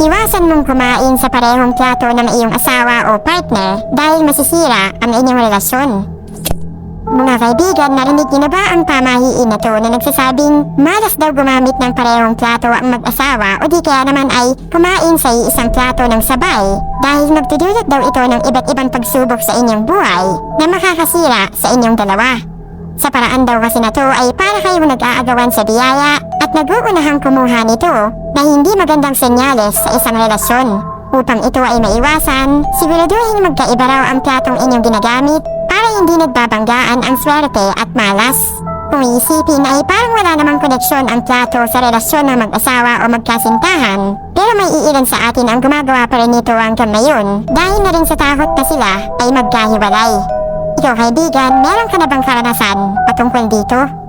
Iwasan mong kumain sa parehong plato ng iyong asawa o partner dahil masisira ang inyong relasyon. Mga kaibigan, narinig niyo na ba ang pamahiin na to na nagsasabing malas daw gumamit ng parehong plato ang mag-asawa o di kaya naman ay kumain sa isang plato ng sabay dahil magdudulot daw ito ng iba't ibang pagsubok sa inyong buhay na makakasira sa inyong dalawa. Sa paraan daw kasi na to ay para kayong nag-aagawan sa biyaya at nag-uunahang kumuha nito na hindi magandang senyales sa isang relasyon. Upang ito ay maiwasan, siguraduhin magkaiba raw ang platong inyong ginagamit para hindi nagbabanggaan ang swerte at malas. Kung iisipin ay parang wala namang koneksyon ang plato sa relasyon ng mag-asawa o magkasintahan, pero may iilan sa atin ang gumagawa pa rin nito hanggang ngayon dahil na rin sa takot na sila ay magkahiwalay. Ikaw kaibigan, meron ka na bang karanasan patungkol dito?